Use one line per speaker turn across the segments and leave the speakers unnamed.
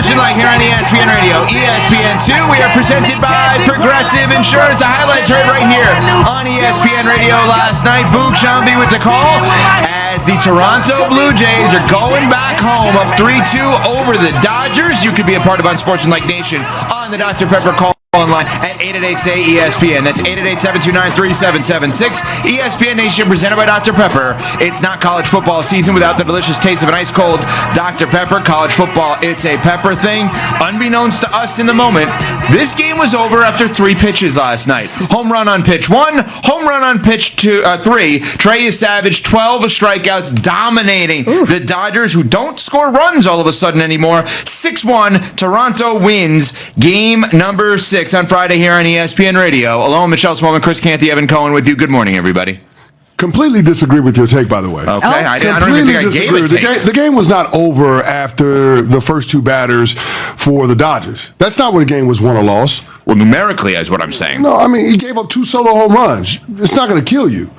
Unsportsmanlike here on ESPN Radio, ESPN2. We are presented by Progressive Insurance. The highlights heard right here on ESPN Radio last night. Boog Shambi with the call as the Toronto Blue Jays are going back home up 3-2 over the Dodgers. You could be a part of Unsportsmanlike Nation on the Dr. Pepper call online at 888-SAY-ESPN. That's 888-729-3776. ESPN Nation presented by Dr. Pepper. It's not college football season without the delicious taste of an ice-cold Dr. Pepper. College football, it's a pepper thing. Unbeknownst to us in the moment, this game was over after 3 pitches last night. Home run on pitch 1, home run on pitch 3. Trey Yesavage, 12 strikeouts, dominating the Dodgers, who don't score runs all of a sudden anymore. 6-1, Toronto wins game number 6 on Friday here on ESPN Radio. Along Michelle Smallman, Chris Canty, Evan Cohen with you. Good morning, everybody.
Completely disagree with your take, by the way.
Okay, I don't even think I gave a take.
The game was not over after the first 2 batters for the Dodgers. That's not what the game was, won or lost.
Well, numerically is what I'm saying.
No, I mean, he gave up 2 solo home runs. It's not going to kill you.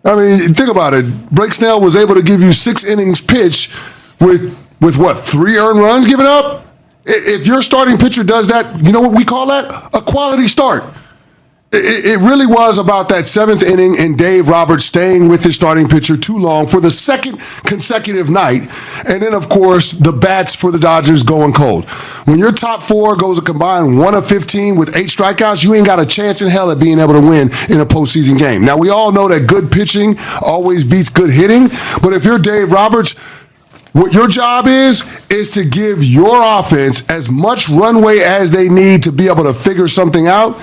I mean, think about it. Blake Snell was able to give you 6 innings pitch with what, 3 earned runs given up? If your starting pitcher does that, you know what we call that? A quality start. It really was about that 7th inning and Dave Roberts staying with his starting pitcher too long for the 2nd consecutive night. And then, of course, the bats for the Dodgers going cold. When your top 4 goes a combined 1 of 15 with 8 strikeouts, you ain't got a chance in hell at being able to win in a postseason game. Now, we all know that good pitching always beats good hitting. But if you're Dave Roberts, what your job is to give your offense as much runway as they need to be able to figure something out,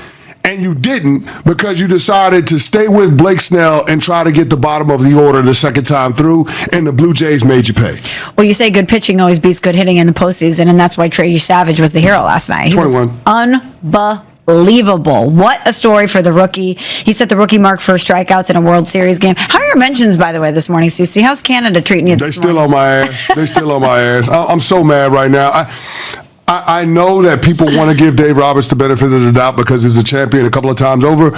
and you didn't because you decided to stay with Blake Snell and try to get the bottom of the order the 2nd time through, and the Blue Jays made you pay.
Well, you say good pitching always beats good hitting in the postseason, and that's why Trey Yesavage was the hero last night.
21.
Unbelievable. What a story for the rookie. He set the rookie mark for strikeouts in a World Series game. How are your mentions, by the way, this morning, CC? How's Canada treating you this morning?
They still on my ass. I'm so mad right now. I know that people want to give Dave Roberts the benefit of the doubt because he's a champion a couple of times over,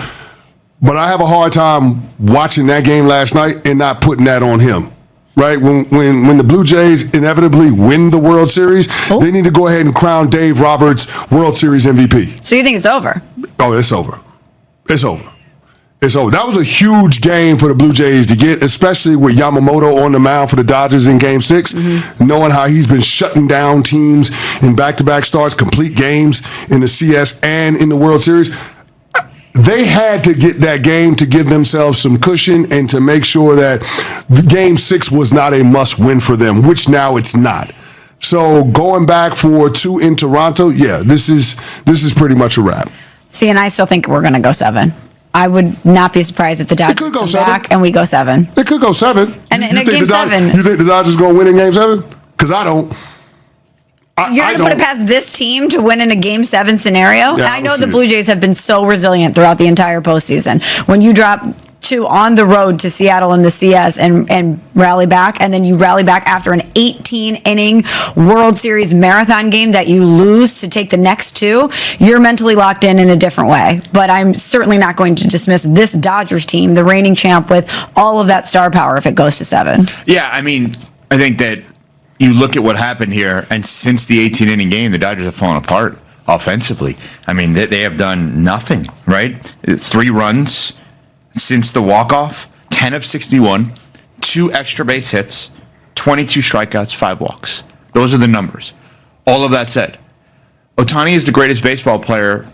but I have a hard time watching that game last night and not putting that on him. Right? When the Blue Jays inevitably win the World Series, they need to go ahead and crown Dave Roberts World Series MVP.
So you think it's over?
Oh, it's over. It's over. It's over. That was a huge game for the Blue Jays to get, especially with Yamamoto on the mound for the Dodgers in Game 6, knowing how he's been shutting down teams in back-to-back starts, complete games in the CS and in the World Series. They had to get that game to give themselves some cushion and to make sure that Game 6 was not a must-win for them, which now it's not. So going back for 2 in Toronto, yeah, this is pretty much a wrap.
See, and I still think we're going to go 7. I would not be surprised if the Dodgers come back and we go 7.
It could go 7.
And in Game 7.
You think the Dodgers are going to win in Game 7? Because I don't.
You're going to put it past this team to win in a Game 7 scenario?
Yeah,
I know the Blue Jays have been so resilient throughout the entire postseason. When you drop 2 on the road to Seattle in the CS and rally back, and then you rally back after an 18-inning World Series marathon game that you lose to take the next 2, you're mentally locked in a different way. But I'm certainly not going to dismiss this Dodgers team, the reigning champ, with all of that star power if it goes to 7.
Yeah, I mean, I think that you look at what happened here, and since the 18-inning game, the Dodgers have fallen apart offensively. I mean, they have done nothing, right? 3 runs since the walk-off, 10 of 61, 2 extra base hits, 22 strikeouts, 5 walks. Those are the numbers. All of that said, Ohtani is the greatest baseball player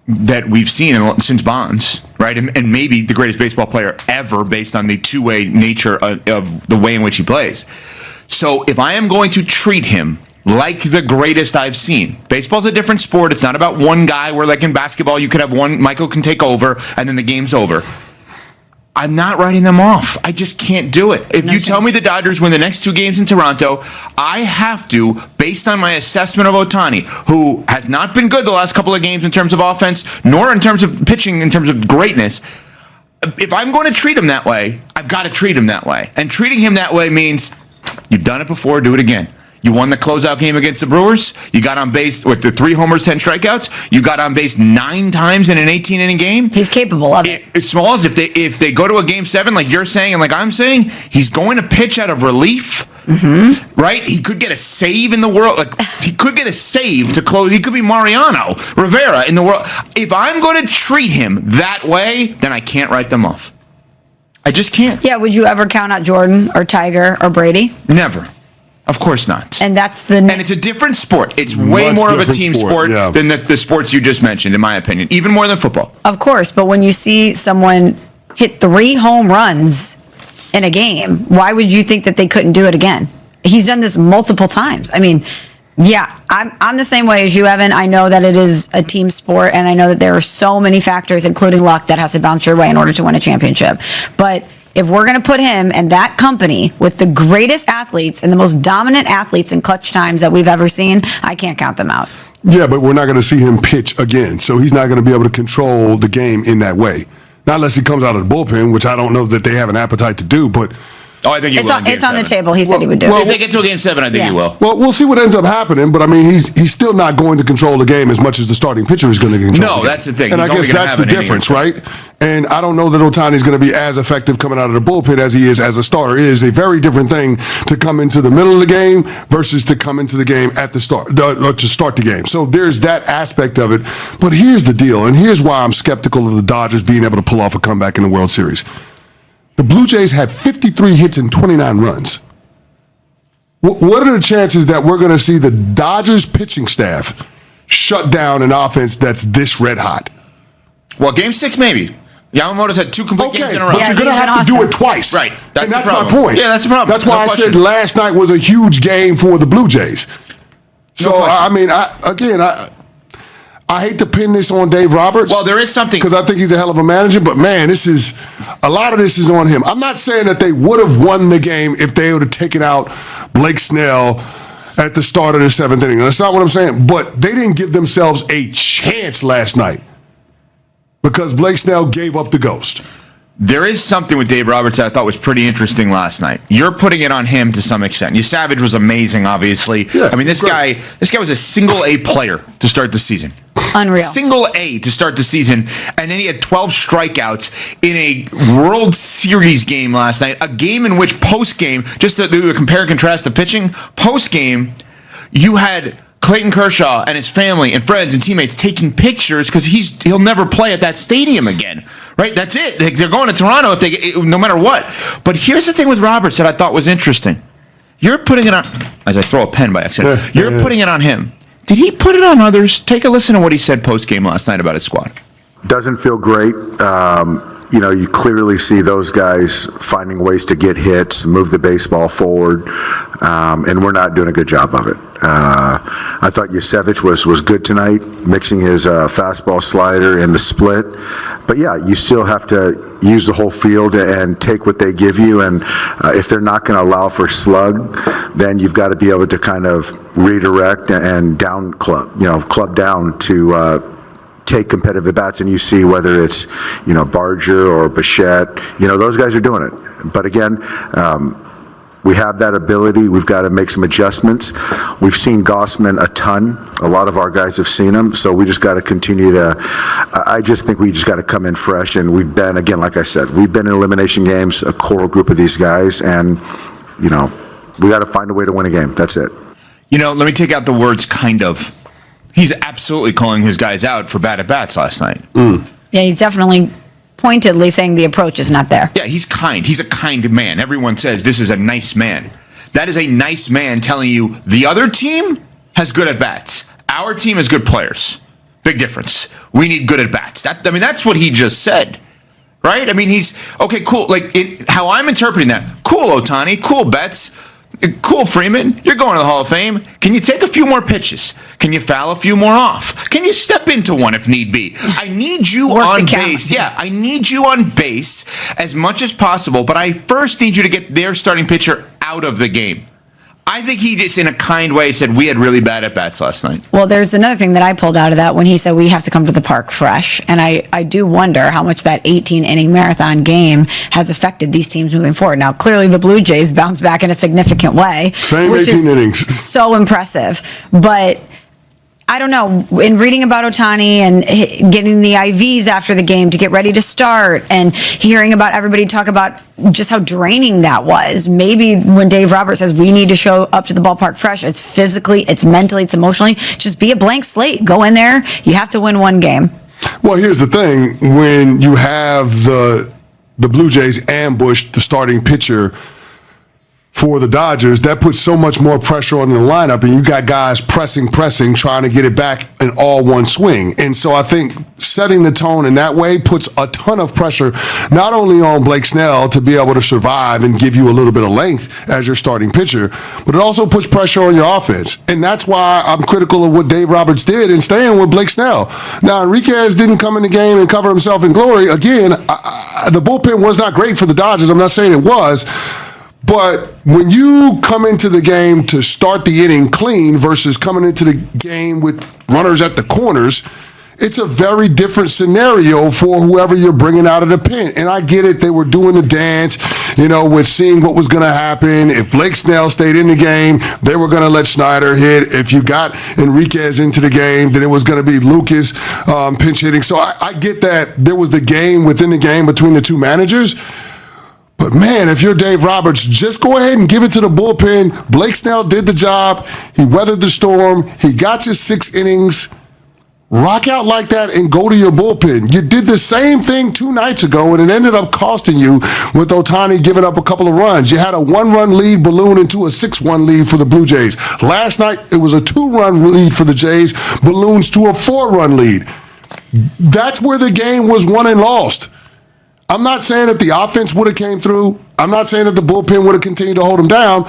that we've seen since Bonds, right? And maybe the greatest baseball player ever based on the two-way nature of the way in which he plays. So if I am going to treat him like the greatest I've seen, baseball's a different sport. It's not about one guy where, like in basketball, you could have one, Michael can take over, and then the game's over. I'm not writing them off. I just can't do it. If you tell me the Dodgers win the next 2 games in Toronto, I have to, based on my assessment of Ohtani, who has not been good the last couple of games in terms of offense, nor in terms of pitching, in terms of greatness. If I'm going to treat him that way, I've got to treat him that way. And treating him that way means you've done it before, do it again. You won the closeout game against the Brewers. You got on base with the 3 homers, 10 strikeouts. You got on base 9 times in an 18-inning game.
He's capable of it.
As small as if they go to a game 7, like you're saying and like I'm saying, he's going to pitch out of relief. Mm-hmm. Right? He could get a save in the world. Like he could get a save to close. He could be Mariano Rivera in the world. If I'm going to treat him that way, then I can't write them off. I just can't.
Yeah, would you ever count out Jordan or Tiger or Brady?
Never. Of course not.
And that's
and it's a different sport. It's way more of a team sport
yeah.
than the sports you just mentioned, in my opinion. Even more than football.
Of course, but when you see someone hit 3 home runs in a game, why would you think that they couldn't do it again? He's done this multiple times. I mean, yeah, I'm the same way as you, Evan. I know that it is a team sport, and I know that there are so many factors, including luck, that has to bounce your way in order to win a championship. But if we're going to put him and that company with the greatest athletes and the most dominant athletes in clutch times that we've ever seen, I can't count them out.
Yeah, but we're not going to see him pitch again. So he's not going to be able to control the game in that way. Not unless he comes out of the bullpen, which I don't know that they have an appetite to do, but...
Oh, I think he will.
It's on the table. He said he would do
If
it.
they get to a game 7, I think he will.
Well, we'll see what ends up happening, but I mean, he's still not going to control the game as much as the starting pitcher is going to control the game.
No, that's the thing.
And
He's
I
only
guess
gonna
that's
have
the
an inning
difference,
or
right? And I don't know that Ohtani is going to be as effective coming out of the bullpen as he is as a starter. It is a very different thing to come into the middle of the game versus to come into the game at the start, or to start the game. So there's that aspect of it. But here's the deal, and here's why I'm skeptical of the Dodgers being able to pull off a comeback in the World Series. The Blue Jays had 53 hits and 29 runs. What are the chances that we're going to see the Dodgers pitching staff shut down an offense that's this red hot?
Well, game 6, maybe. Yamamoto's had 2 complete games in a row.
But you're going to have to do it twice.
Right.
That's
the
my point.
Yeah, that's the problem.
That's why I said last night was a huge game for the Blue Jays. So, I mean, I hate to pin this on Dave Roberts.
Well, there is something.
Because I think he's a hell of a manager, but man, a lot of this is on him. I'm not saying that they would have won the game if they would have taken out Blake Snell at the start of the 7th inning. That's not what I'm saying, but they didn't give themselves a chance last night because Blake Snell gave up the ghost.
There is something with Dave Roberts that I thought was pretty interesting last night. You're putting it on him to some extent. Yesavage was amazing, obviously.
Yeah,
I mean, this guy was a single A player to start the season.
Unreal.
Single A to start the season, and then he had 12 strikeouts in a World Series game last night, a game in which post-game, just to do a compare and contrast the pitching, post-game, you had Clayton Kershaw and his family and friends and teammates taking pictures because he'll never play at that stadium again, right? That's it. They're going to Toronto no matter what. But here's the thing with Roberts that I thought was interesting. You're putting it on, as I throw a pen by accident, you're putting it on him. Did he put it on others? Take a listen to what he said post-game last night about his squad.
Doesn't feel great. You clearly see those guys finding ways to get hits, move the baseball forward, and we're not doing a good job of it. I thought Yesavage was good tonight, mixing his fastball slider and the split. But yeah, you still have to use the whole field and take what they give you. And if they're not going to allow for slug, then you've got to be able to kind of redirect and club down to take competitive at bats, and you see whether it's Barger or Bichette, those guys are doing it. But again, we have that ability. We've got to make some adjustments. We've seen Gossman a ton. A lot of our guys have seen him, so we just got to continue to. I just think we just got to come in fresh, and we've been, again, like I said, we've been in elimination games, a core group of these guys, and we got to find a way to win a game. That's it.
Let me take out the words "kind of." He's absolutely calling his guys out for bad at-bats last night.
Yeah, he's definitely pointedly saying the approach is not there.
Yeah, he's kind. He's a kind man. Everyone says this is a nice man. That is a nice man telling you the other team has good at-bats. Our team has good players. Big difference. We need good at-bats. That's what he just said. Right? I mean, he's, okay, cool. How I'm interpreting that, cool, Ohtani, cool, Betts. Cool, Freeman. You're going to the Hall of Fame. Can you take a few more pitches? Can you foul a few more off? Can you step into one if need be? I need you on base. Yeah, I need you on base as much as possible, but I first need you to get their starting pitcher out of the game. I think he just, in a kind way, said we had really bad at-bats last night.
Well, there's another thing that I pulled out of that when he said we have to come to the park fresh. And I do wonder how much that 18-inning marathon game has affected these teams moving forward. Now, clearly the Blue Jays bounced back in a significant way.
Same
which
18
is
innings.
so impressive. But I don't know, in reading about Ohtani and getting the IVs after the game to get ready to start and hearing about everybody talk about just how draining that was, maybe when Dave Roberts says we need to show up to the ballpark fresh, it's physically, it's mentally, it's emotionally, just be a blank slate. Go in there. You have to win one game.
Well, here's the thing. When you have the Blue Jays ambush the starting pitcher for the Dodgers, that puts so much more pressure on the lineup, and you got guys pressing, trying to get it back in all one swing. And so I think setting the tone in that way puts a ton of pressure, not only on Blake Snell to be able to survive and give you a little bit of length as your starting pitcher, but it also puts pressure on your offense. And that's why I'm critical of what Dave Roberts did in staying with Blake Snell. Now, Enriquez didn't come in the game and cover himself in glory. Again, the bullpen was not great for the Dodgers. I'm not saying it was. But when you come into the game to start the inning clean versus coming into the game with runners at the corners, it's a very different scenario for whoever you're bringing out of the pen. And I get it. They were doing the dance, with seeing what was going to happen. If Blake Snell stayed in the game, they were going to let Snyder hit. If you got Enriquez into the game, then it was going to be Lucas pinch hitting. So I get that there was the game within the game between the two managers. But, man, if you're Dave Roberts, just go ahead and give it to the bullpen. Blake Snell did the job. He weathered the storm. He got you 6 innings. Rock out like that and go to your bullpen. You did the same thing 2 nights ago, and it ended up costing you with Ohtani giving up a couple of runs. You had a 1-run lead balloon into a 6-1 lead for the Blue Jays. Last night, it was a 2-run lead for the Jays, balloons to a 4-run lead. That's where the game was won and lost. I'm not saying that the offense would have came through. I'm not saying that the bullpen would have continued to hold them down.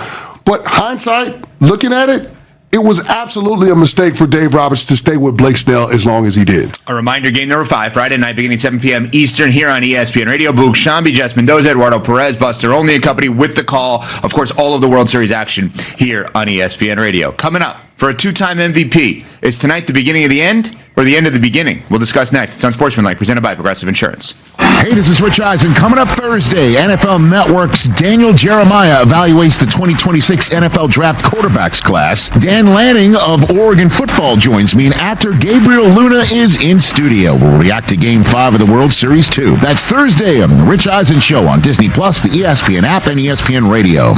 But hindsight, looking at it, it was absolutely a mistake for Dave Roberts to stay with Blake Snell as long as he did.
A reminder, game number 5, Friday night, beginning 7 p.m. Eastern here on ESPN Radio. Boog Shambi, Jess Mendoza, Eduardo Perez, Buster Olney and company with the call. Of course, all of the World Series action here on ESPN Radio. Coming up for a 2-time MVP. Is tonight the beginning of the end or the end of the beginning? We'll discuss next. It's Unsportsmanlike, presented by Progressive Insurance.
Hey, this is Rich Eisen. Coming up Thursday, NFL Network's Daniel Jeremiah evaluates the 2026 NFL Draft quarterbacks class. Dan Lanning of Oregon football joins me, and actor Gabriel Luna is in studio. We'll react to Game 5 of the World Series 2. That's Thursday on the Rich Eisen Show on Disney+, the ESPN app, and ESPN Radio.